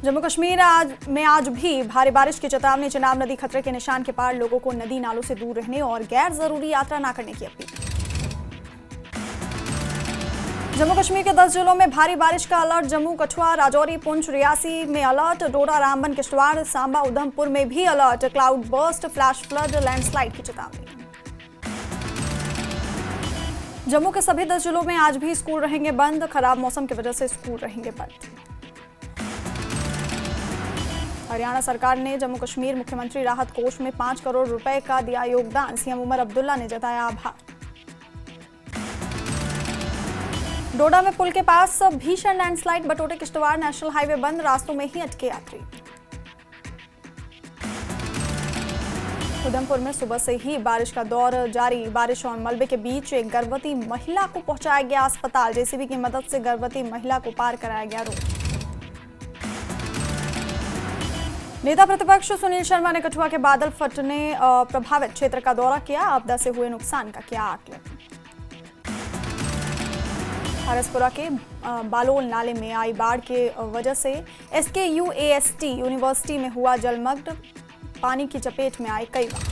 जम्मू कश्मीर आज भी भारी बारिश की चेतावनी। चिनाब नदी खतरे के निशान के पार, लोगों को नदी नालों से दूर रहने और गैर जरूरी यात्रा न करने की अपील। जम्मू कश्मीर के 10 जिलों में भारी बारिश का अलर्ट। जम्मू, कठुआ, राजौरी, पुंछ, रियासी में अलर्ट। डोडा, रामबन, किश्तवाड़, सांबा, उधमपुर में भी alert. Cloud burst, flash flood, landslide की चेतावनी। जम्मू के सभी 10 जिलों में आज भी स्कूल रहेंगे बंद। खराब मौसम की वजह से स्कूल रहेंगे बंद। हरियाणा सरकार ने जम्मू कश्मीर मुख्यमंत्री राहत कोष में 5 करोड़ रुपए का दिया योगदान। सीएम उमर अब्दुल्ला ने जताया आभार। डोडा में पुल के पास भीषण landslide. Batote Kishtwar national highway बंद, रास्तों में ही अटके यात्री। उधमपुर में सुबह से ही बारिश का दौर जारी। बारिश और मलबे के बीच एक गर्भवती महिला को पहुंचाया गया अस्पताल। जेसीबी की मदद से गर्भवती महिला को पार कराया गया रोड। नेता प्रतिपक्ष सुनील शर्मा ने कठुआ के बादल फटने प्रभावित क्षेत्र का दौरा किया। आपदा से हुए नुकसान का किया आकलन। हरसपुरा के बालोल नाले में आई बाढ़ के वजह से SKUAST यूनिवर्सिटी में हुआ जलमग्न। पानी की चपेट में आए कई वाहन।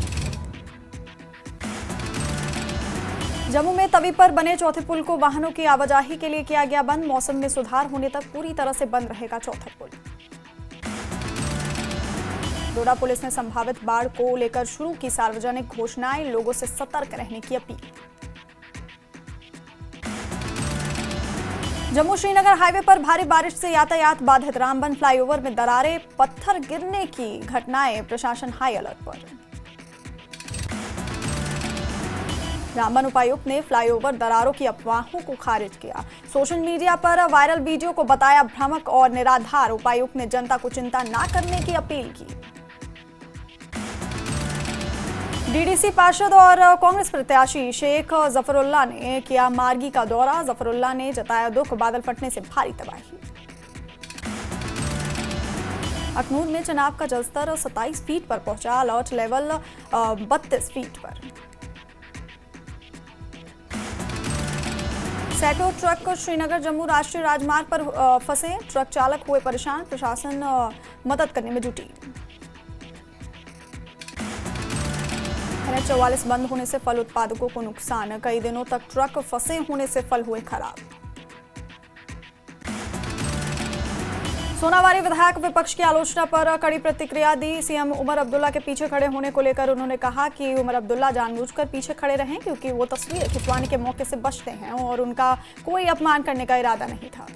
जम्मू में तवी पर बने चौथे पुल को वाहनों की आवाजाही के लिए किया गया बंद। मौसम में सुधार होने तक पूरी तरह से बंद रहेगा चौथा पुल। डोडा पुलिस ने संभावित बाढ़ को लेकर शुरू की सार्वजनिक घोषणाएं। लोगों से सतर्क रहने की अपील। जम्मू श्रीनगर हाईवे पर भारी बारिश से यातायात बाधित। रामबन फ्लाईओवर में दरारें, पत्थर गिरने की घटनाएं। प्रशासन हाई अलर्ट पर। रामबन उपायुक्त ने फ्लाईओवर दरारों की अफवाहों को खारिज किया। सोशल मीडिया पर वायरल वीडियो को बताया भ्रामक और निराधार। उपायुक्त ने जनता को चिंता न करने की अपील की। डीडीसी पार्षद और कांग्रेस प्रत्याशी शेख जफरुल्लाह ने किया मार्गी का दौरा। जफरुल्लाह ने जताया दुख, बादल फटने से भारी तबाही। अखनूर में चिनाब का जलस्तर 27 फीट पर पहुंचा। अलर्ट लेवल 32 फीट पर। सैकड़ों ट्रक श्रीनगर जम्मू राष्ट्रीय राजमार्ग पर फंसे। ट्रक चालक हुए परेशान। प्रशासन मदद करने में जुटी। NH44 बंद होने से फल उत्पादकों को नुकसान। कई दिनों तक ट्रक फंसे होने से फल हुए खराब। सोनावारी विधायक विपक्ष की आलोचना पर कड़ी प्रतिक्रिया दी। सीएम उमर अब्दुल्ला के पीछे खड़े होने को लेकर उन्होंने कहा कि उमर अब्दुल्ला जानबूझकर पीछे खड़े रहे क्योंकि वो तस्वीर खिंचवाने के मौके से बचते हैं और उनका कोई अपमान करने का इरादा नहीं था।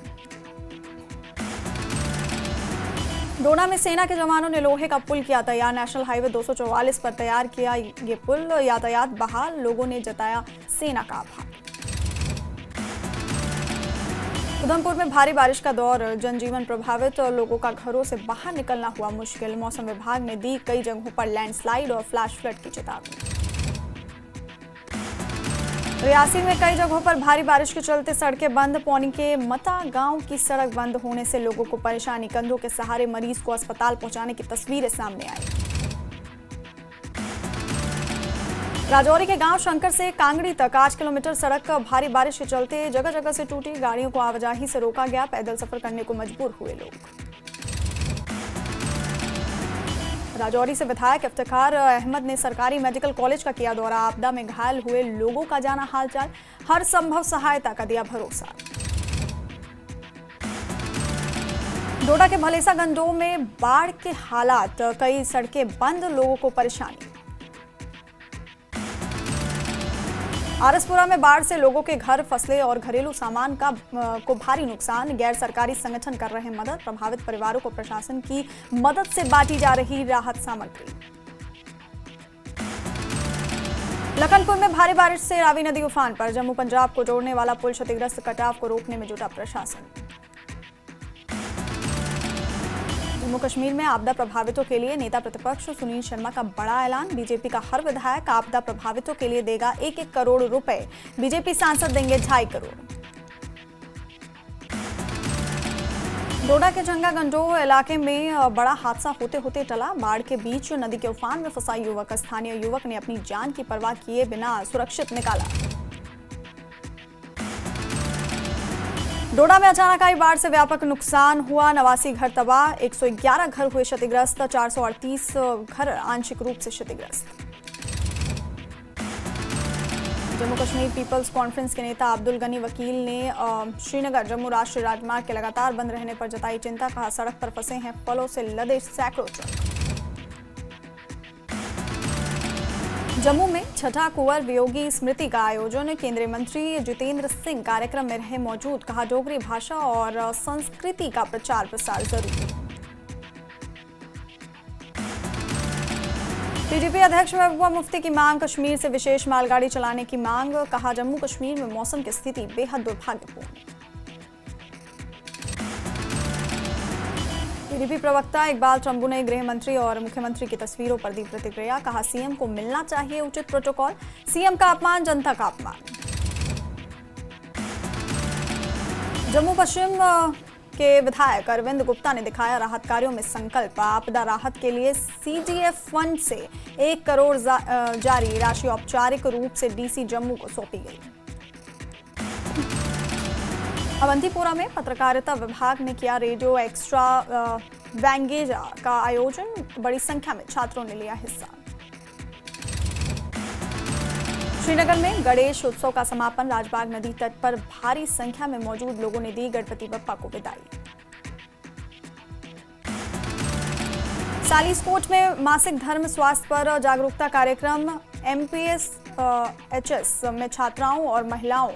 डोडा में सेना के जवानों ने लोहे का पुल किया तैयार। नेशनल हाईवे 244 पर तैयार किया ये पुल। यातायात बहाल। लोगों ने जताया सेना का आभार। उधमपुर में भारी बारिश का दौर। जनजीवन प्रभावित। लोगों का घरों से बाहर निकलना हुआ मुश्किल। मौसम विभाग ने दी कई जगहों पर लैंडस्लाइड और फ्लैश फ्लड की चेतावनी। रियासी में कई जगहों पर भारी बारिश के चलते सड़कें बंद। पौनी के मता गांव की सड़क बंद होने से लोगों को परेशानी। कंधों के सहारे मरीज को अस्पताल पहुंचाने की तस्वीरें सामने आई। राजौरी के गांव शंकर से कांगड़ी तक 8 किलोमीटर सड़क भारी बारिश के चलते जगह जगह से टूटी। गाड़ियों को आवाजाही से रोका गया। पैदल सफर करने को मजबूर हुए लोग। राजौरी से विधायक इफ्तिखार अहमद ने सरकारी मेडिकल कॉलेज का किया दौरा। आपदा में घायल हुए लोगों का जाना हालचाल। हर संभव सहायता का दिया भरोसा। डोडा के भलेसा गंजों में बाढ़ के हालात। कई सड़कें बंद। लोगों को परेशानी। आरसपुरा में बाढ़ से लोगों के घर, फसलें और घरेलू सामान को भारी नुकसान। गैर सरकारी संगठन कर रहे मदद। प्रभावित परिवारों को प्रशासन की मदद से बांटी जा रही राहत सामग्री। लखनपुर में भारी बारिश से रावी नदी उफान पर। जम्मू पंजाब को जोड़ने वाला पुल क्षतिग्रस्त। कटाव को रोकने में जुटा प्रशासन। जम्मू कश्मीर में आपदा प्रभावितों के लिए नेता प्रतिपक्ष सुनील शर्मा का बड़ा ऐलान। बीजेपी का हर विधायक आपदा प्रभावितों के लिए देगा 1-1 करोड़ रुपए। बीजेपी सांसद देंगे 2.5 करोड़। डोडा के जंगा गंजो इलाके में बड़ा हादसा होते होते टला। बाढ़ के बीच नदी के उफान में फंसा युवक। स्थानीय युवक ने अपनी जान की परवाह किए बिना सुरक्षित निकाला। डोडा में अचानक आई बाढ़ से व्यापक नुकसान हुआ। 89 घर तबाह, 111 घर हुए क्षतिग्रस्त, 438 घर आंशिक रूप से क्षतिग्रस्त। जम्मू कश्मीर पीपल्स कॉन्फ्रेंस के नेता अब्दुल गनी वकील ने श्रीनगर जम्मू राष्ट्रीय राजमार्ग के लगातार बंद रहने पर जताई चिंता। कहा, सड़क पर फंसे हैं फलों से लदे सैकड़ों ट्रक। जम्मू में छठा कुंवर वियोगी स्मृति का आयोजन। केंद्रीय मंत्री जितेंद्र सिंह कार्यक्रम में रहे मौजूद। कहा, डोगरी भाषा और संस्कृति का प्रचार प्रसार जरूरी। पीडीपी अध्यक्ष महबूबा मुफ्ती की मांग। कश्मीर से विशेष मालगाड़ी चलाने की मांग। कहा, जम्मू कश्मीर में मौसम की स्थिति बेहद दुर्भाग्यपूर्ण। पीडीपी प्रवक्ता इकबाल चंबू ने गृह मंत्री और मुख्यमंत्री की तस्वीरों पर दी प्रतिक्रिया। कहा, सीएम को मिलना चाहिए उचित प्रोटोकॉल। सीएम का अपमान जनता का अपमान। जम्मू पश्चिम के विधायक अरविंद गुप्ता ने दिखाया राहत कार्यों में संकल्प। आपदा राहत के लिए सीजीएफ फंड से 1 करोड़ जारी राशि औपचारिक रूप से डीसी जम्मू को सौंपी गई। अवंतीपोरा में पत्रकारिता विभाग ने किया रेडियो एक्स्ट्रा वैंगेजा का आयोजन। बड़ी संख्या में छात्रों ने लिया हिस्सा। श्रीनगर में गणेश उत्सव का समापन। राजबाग नदी तट पर भारी संख्या में मौजूद लोगों ने दी गणपति बप्पा को विदाई। सालिसकोट में मासिक धर्म स्वास्थ्य पर जागरूकता कार्यक्रम। एमपीएस में छात्राओं और महिलाओं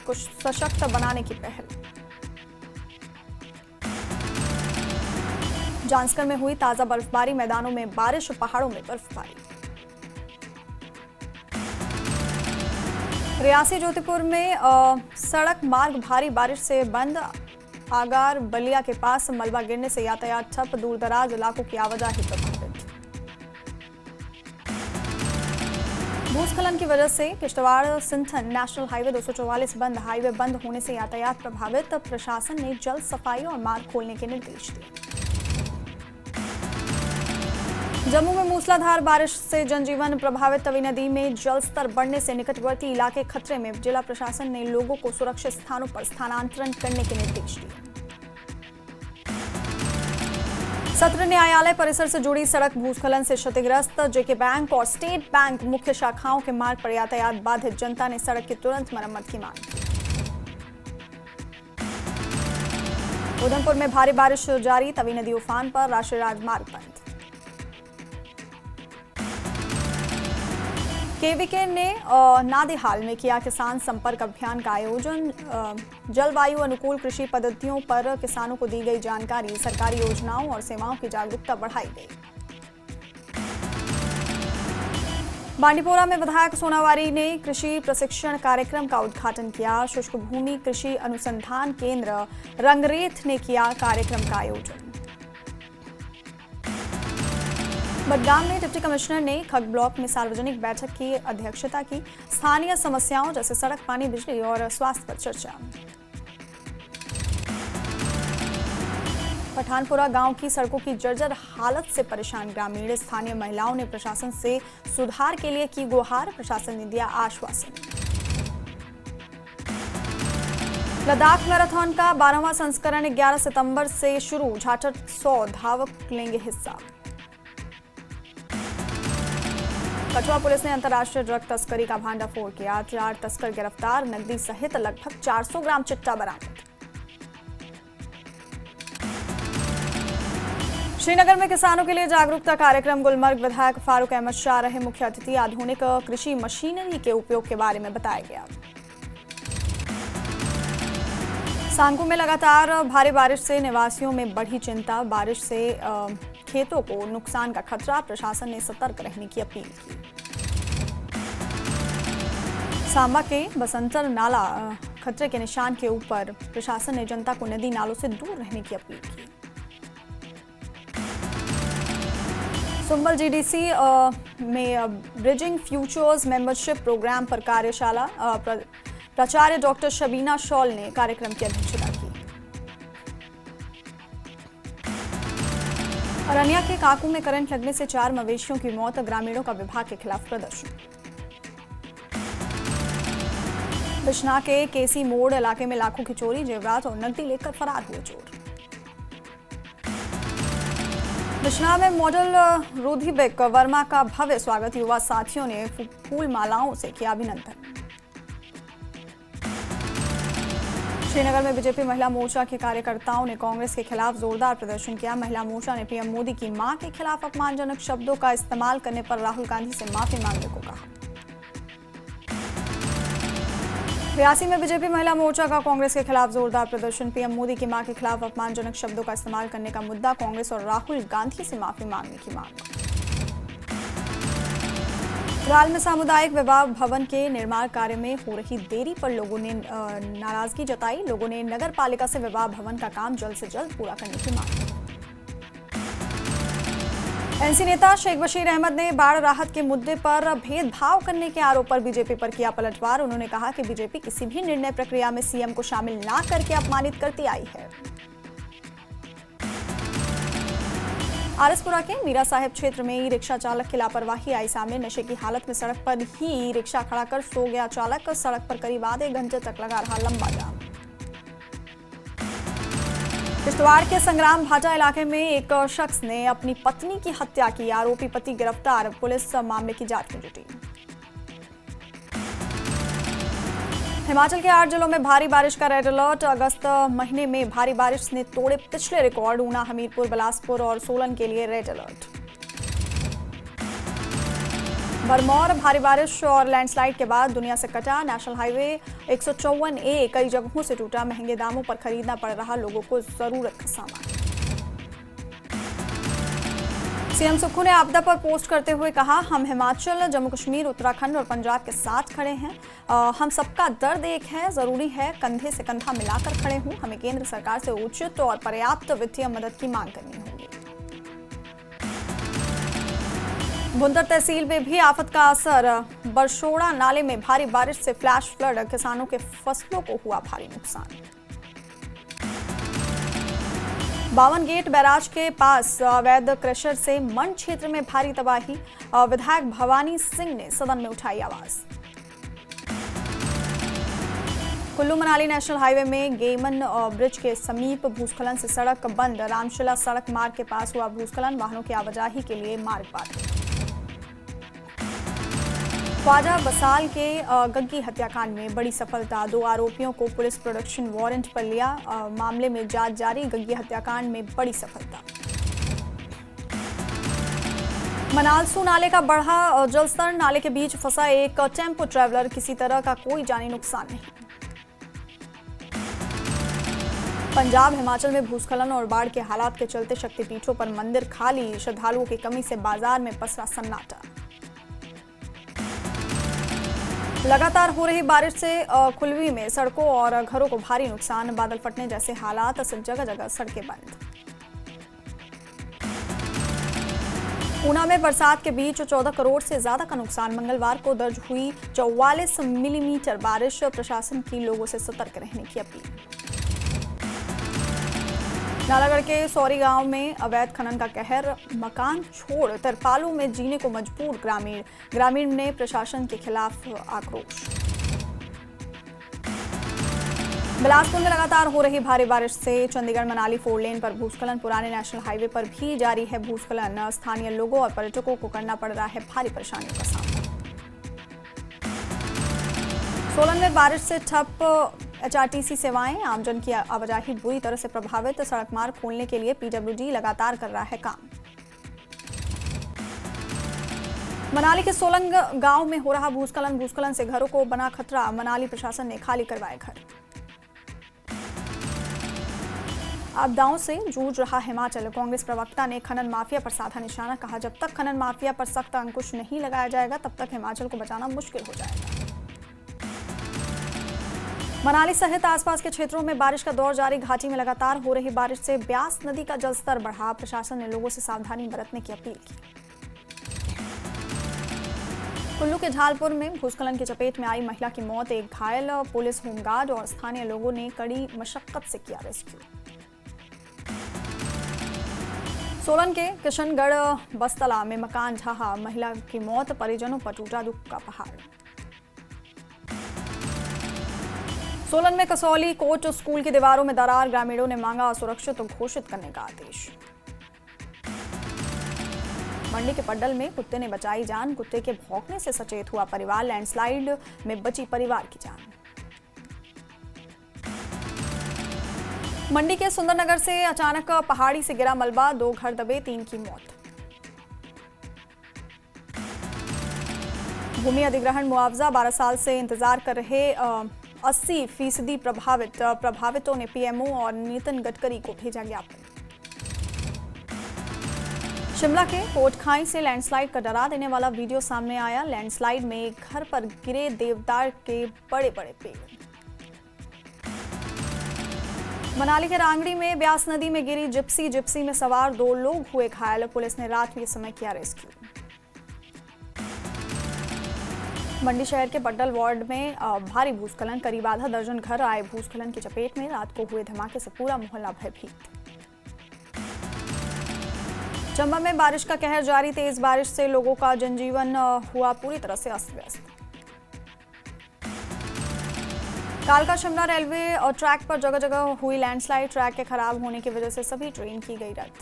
को सशक्त बनाने की पहल। जांस्कर में हुई ताजा बर्फबारी। मैदानों में बारिश, पहाड़ों में बर्फबारी। रियासी जोधपुर में सड़क मार्ग भारी बारिश से बंद। आगार बलिया के पास मलबा गिरने से यातायात ठप। दूरदराज इलाकों की आवाजाही प्रभावित। भूस्खलन की वजह से किश्तवाड़ सिंथन नेशनल हाईवे 244 बंद। हाईवे बंद होने से यातायात प्रभावित। प्रशासन ने जल्द सफाई और मार्ग खोलने के निर्देश दिए। जम्मू में मूसलाधार बारिश से जनजीवन प्रभावित। तवी नदी में जलस्तर बढ़ने से निकटवर्ती इलाके खतरे में। जिला प्रशासन ने लोगों को सुरक्षित स्थानों पर स्थानांतरण करने के निर्देश दिए। सत्र न्यायालय परिसर से जुड़ी सड़क भूस्खलन से क्षतिग्रस्त। जेके बैंक और स्टेट बैंक मुख्य शाखाओं के मार्ग पर यातायात बाधित। जनता ने सड़क की तुरंत मरम्मत की मांग की। उधमपुर में भारी बारिश जारी। तवी नदी उफान पर। राष्ट्रीय राजमार्ग बंद। केवीके ने नादिहाल में किया किसान संपर्क अभियान का आयोजन। जलवायु अनुकूल कृषि पद्धतियों पर किसानों को दी गई जानकारी। सरकारी योजनाओं और सेवाओं की जागरूकता बढ़ाई गई। बांडीपोरा में विधायक सोनावारी ने कृषि प्रशिक्षण कार्यक्रम का उद्घाटन किया। शुष्क भूमि कृषि अनुसंधान केंद्र रंगरेथ ने किया कार्यक्रम का आयोजन। बडगाम में डिप्टी कमिश्नर ने खग ब्लॉक में सार्वजनिक बैठक की अध्यक्षता की। स्थानीय समस्याओं जैसे सड़क, पानी, बिजली और स्वास्थ्य पर चर्चा। पठानपुरा गांव की सड़कों की जर्जर हालत से परेशान ग्रामीण। स्थानीय महिलाओं ने प्रशासन से सुधार के लिए की गुहार। प्रशासन ने दिया आश्वासन। लद्दाख मैराथन का 12वां संस्करण 11 सितंबर से शुरू। 6600 धावक लेंगे हिस्सा। कठुआ पुलिस ने अंतर्राष्ट्रीय ड्रग तस्करी का भांडाफोड़ किया। 4 तस्कर गिरफ्तार। नकदी सहित लगभग 400 ग्राम चिट्टा बरामद। श्रीनगर में किसानों के लिए जागरूकता कार्यक्रम। गुलमर्ग विधायक फारूक अहमद शाह रहे मुख्य अतिथि। आधुनिक कृषि मशीनरी के उपयोग के बारे में बताया गया। सांगू में लगातार भारी बारिश से निवासियों में बढ़ी चिंता। बारिश से खेतों को नुकसान का खतरा। प्रशासन ने सतर्क रहने की अपील की। सांबा के बसंतर नाला खतरे के निशान के ऊपर। प्रशासन ने जनता को नदी नालों से दूर रहने की अपील की। सुंबल जीडीसी में ब्रिजिंग फ्यूचर्स मेंबरशिप प्रोग्राम पर कार्यशाला। प्राचार्य डॉक्टर शबीना शॉल ने कार्यक्रम की अध्यक्षता की। अरनिया के काकू में करंट लगने से 4 मवेशियों की मौत। ग्रामीणों का विभाग के खिलाफ प्रदर्शन। कृष्णा के केसी मोड़ इलाके में लाखों की चोरी, जेवरात और नकदी लेकर फरार हुए चोर। कृष्णा में मॉडल रुधिबिक वर्मा का भव्य स्वागत, युवा साथियों ने फूल मालाओं से किया अभिनंदन। श्रीनगर में बीजेपी महिला मोर्चा के कार्यकर्ताओं ने कांग्रेस के खिलाफ जोरदार प्रदर्शन किया। महिला मोर्चा ने पीएम मोदी की मां के खिलाफ अपमानजनक शब्दों का इस्तेमाल करने पर राहुल गांधी से माफी मांगने को कहा। रियासी में बीजेपी महिला मोर्चा का कांग्रेस के खिलाफ जोरदार प्रदर्शन, पीएम मोदी की मां के खिलाफ अपमानजनक शब्दों का इस्तेमाल करने का मुद्दा, कांग्रेस और राहुल गांधी से माफी मांगने की मांग। फिलहाल में सामुदायिक विवाह भवन के निर्माण कार्य में हो रही देरी पर लोगों ने नाराजगी जताई। लोगों ने नगर पालिका से विवाह भवन का काम जल्द से जल्द पूरा करने की मांग की। एनसी नेता शेख बशीर अहमद ने बाढ़ राहत के मुद्दे पर भेदभाव करने के आरोप पर बीजेपी पर किया पलटवार। उन्होंने कहा कि बीजेपी किसी भी निर्णय प्रक्रिया में सीएम को शामिल ना करके अपमानित करती आई है। आरएसपुरा के मीरा साहिब क्षेत्र में ई रिक्शा चालक की लापरवाही आई सामने। नशे की हालत में सड़क पर ही रिक्शा खड़ा कर सो गया चालक। सड़क पर करीब आधे घंटे तक लगा रहा लंबा जाम। किश्तवाड़ के संग्राम भाटा इलाके में एक शख्स ने अपनी पत्नी की हत्या की, आरोपी पति गिरफ्तार, पुलिस मामले की जांच में जुटी। हिमाचल के 8 जिलों में भारी बारिश का रेड अलर्ट। अगस्त महीने में भारी बारिश ने तोड़े पिछले रिकॉर्ड। ऊना, हमीरपुर, बिलासपुर और सोलन के लिए रेड अलर्ट। भरमौर भारी बारिश और लैंडस्लाइड के बाद दुनिया से कटा। नेशनल हाईवे 154A कई जगहों से टूटा। महंगे दामों पर खरीदना पड़ रहा लोगों को जरूरत का सामान। सीएम सुक्खू ने आपदा पर पोस्ट करते हुए कहा, हम हिमाचल, जम्मू कश्मीर, उत्तराखंड और पंजाब के साथ खड़े हैं। हम सबका दर्द एक है, जरूरी है कंधे से कंधा मिलाकर खड़े हों। हमें केंद्र सरकार से उचित और पर्याप्त वित्तीय मदद की मांग करनी होगी। भुंतर तहसील में भी आफत का असर। बरशोड़ा नाले में भारी बारिश से फ्लैश फ्लड, किसानों के फसलों को हुआ भारी नुकसान। 52 गेट बैराज के पास अवैध क्रशर से मंड क्षेत्र में भारी तबाही। विधायक भवानी सिंह ने सदन में उठाई आवाज। कुल्लू मनाली नेशनल हाईवे में गेमन ब्रिज के समीप भूस्खलन से सड़क बंद। रामशिला सड़क मार्ग के पास हुआ भूस्खलन, वाहनों की आवाजाही के लिए मार्ग बाधित। ख्वाजा बसाल के गग्गी हत्याकांड में बड़ी सफलता। 2 आरोपियों को पुलिस प्रोडक्शन वारंट पर लिया। मामले में जांच जारी। गग्गी हत्याकांड में बड़ी सफलता। मनालसू नाले का बढ़ा जलस्तर। नाले के बीच फंसा एक टेम्पो ट्रैवलर, किसी तरह का कोई जानी नुकसान नहीं। पंजाब, हिमाचल में भूस्खलन और बाढ़ के हालात के चलते शक्तिपीठों पर मंदिर खाली। श्रद्धालुओं की कमी से बाजार में पसरा सन्नाटा। लगातार हो रही बारिश से कुल्वी में सड़कों और घरों को भारी नुकसान। बादल फटने जैसे हालात, जगह जगह सड़कें बंद। ऊना में बरसात के बीच 14 करोड़ से ज्यादा का नुकसान। मंगलवार को दर्ज हुई 44 मिलीमीटर बारिश। प्रशासन की लोगों से सतर्क रहने की अपील। नालागढ़ के सौरी गांव में अवैध खनन का कहर। मकान छोड़ तिरपालों में जीने को मजबूर ग्रामीण ने प्रशासन के खिलाफ आक्रोश। बिलासपुर में लगातार हो रही भारी बारिश से चंडीगढ़ मनाली 4 लेन पर भूस्खलन। पुराने नेशनल हाईवे पर भी जारी है भूस्खलन। स्थानीय लोगों और पर्यटकों को करना पड़ रहा है भारी परेशानियों का सामना। सोलन में बारिश से ठप HRTC सेवाएं। आमजन की आवाजाही बुरी तरह से प्रभावित। सड़क मार्ग खोलने के लिए PWD लगातार कर रहा है काम। मनाली के सोलंग गांव में हो रहा भूस्खलन से घरों को बना खतरा। मनाली प्रशासन ने खाली करवाए घर। आपदाओं से जूझ रहा हिमाचल। कांग्रेस प्रवक्ता ने खनन माफिया पर साधा निशाना। कहा, जब तक खनन माफिया पर सख्त अंकुश नहीं लगाया जाएगा तब तक हिमाचल को बचाना मुश्किल हो जाएगा। मनाली सहित आसपास के क्षेत्रों में बारिश का दौर जारी। घाटी में लगातार हो रही बारिश से ब्यास नदी का जलस्तर बढ़ा। प्रशासन ने लोगों से सावधानी बरतने की अपील की। कुल्लू के ढालपुर में भूस्खलन की चपेट में आई महिला की मौत, एक घायल। पुलिस, होमगार्ड और स्थानीय लोगों ने कड़ी मशक्कत से किया रेस्क्यू। सोलन के किशनगढ़ बस्तला में मकान ढहा, महिला की मौत, परिजनों पर टूटा दुख का पहाड़। सोलन में कसौली कोट स्कूल की दीवारों में दरार, ग्रामीणों ने मांगा असुरक्षित घोषित करने का आदेश। मंडी के पड्डल में कुत्ते ने बचाई जान, कुत्ते के भौंकने से सचेत हुआ परिवार, लैंडस्लाइड में बची परिवार की जान। मंडी के सुंदरनगर से अचानक पहाड़ी से गिरा मलबा, 2 घर दबे, 3 की मौत। भूमि अधिग्रहण मुआवजा 12 साल से इंतजार कर रहे 80% प्रभावितों ने पीएमओ और नितिन गडकरी को भेजा ज्ञापन। शिमला के कोटखाई से लैंडस्लाइड का डरा देने वाला वीडियो सामने आया। लैंडस्लाइड में घर पर गिरे देवदार के बड़े बड़े पेड़। मनाली के रांगड़ी में ब्यास नदी में गिरी जिप्सी में सवार 2 लोग हुए घायल, पुलिस ने रात के समय किया रेस्क्यू। मंडी शहर के पड्डल वार्ड में भारी भूस्खलन, करीब आधा दर्जन घर आए भूस्खलन की चपेट में। रात को हुए धमाके से पूरा मोहल्ला भयभीत। चंबा में बारिश का कहर जारी, तेज बारिश से लोगों का जनजीवन हुआ पूरी तरह से अस्त व्यस्त। कालका शिमला रेलवे और ट्रैक पर जगह जगह हुई लैंडस्लाइड, ट्रैक के खराब होने की वजह से सभी ट्रेन की गई रद्द।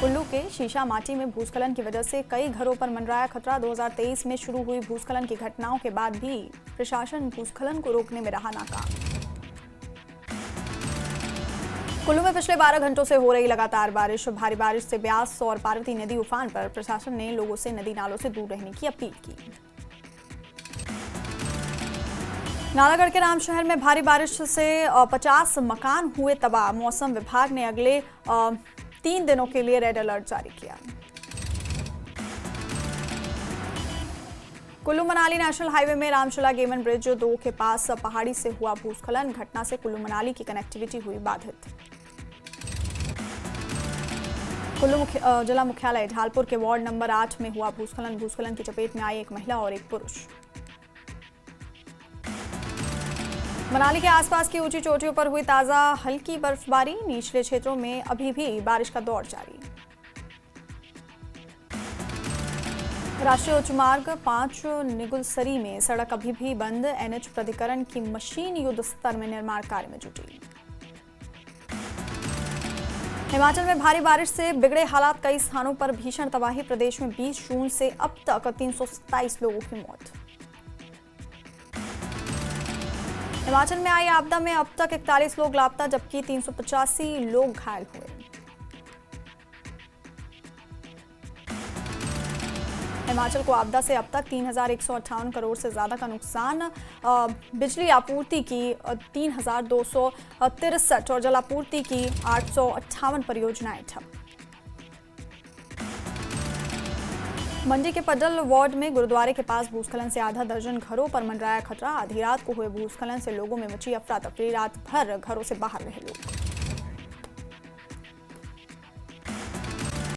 कुल्लू के शीशा माटी में भूस्खलन की वजह से कई घरों पर मंडराया खतरा। 2023 में शुरू हुई भूस्खलन की घटनाओं के बाद भी प्रशासन भूस्खलन को रोकने में रहा नाकाम। कुल्लू में पिछले 12 घंटों से हो रही लगातार बारिश, भारी बारिश से ब्यास और पार्वती नदी उफान पर। प्रशासन ने लोगों से नदी नालों से दूर रहने की अपील की। नालागढ़ के रामशहर में भारी बारिश से 50 मकान हुए तबाह। मौसम विभाग ने अगले 3 दिनों के लिए रेड अलर्ट जारी किया। कुल्लू मनाली नेशनल हाईवे में रामशला गेमन ब्रिज 2 के पास पहाड़ी से हुआ भूस्खलन, घटना से कुल्लू मनाली की कनेक्टिविटी हुई बाधित। कुल्लू जिला मुख्यालय ढालपुर के वार्ड नंबर 8 में हुआ भूस्खलन की चपेट में आई एक महिला और एक पुरुष। मनाली के आसपास की ऊंची चोटियों पर हुई ताजा हल्की बर्फबारी, निचले क्षेत्रों में अभी भी बारिश का दौर जारी। राष्ट्रीय उच्च मार्ग 5 निगुलसरी में सड़क अभी भी बंद, एनएच प्राधिकरण की मशीन युद्ध स्तर में निर्माण कार्य में जुटी। हिमाचल में भारी बारिश से बिगड़े हालात, कई स्थानों पर भीषण तबाही। प्रदेश में 20 जून से अब तक 327 लोगों की मौत। हिमाचल में आई आपदा में अब तक 41 लोग लापता, जबकि 385 लोग घायल हुए। हिमाचल को आपदा से अब तक 3,158 करोड़ से ज्यादा का नुकसान। बिजली आपूर्ति की 3,263 और जलापूर्ति की 858 परियोजनाएं ठप। मंडी के पड्डल वार्ड में गुरुद्वारे के पास भूस्खलन से आधा दर्जन घरों पर मंडराया खतरा। आधी रात को हुए भूस्खलन से लोगों में मची अफरा तफरी, रात भर घरों से बाहर रहे लोग।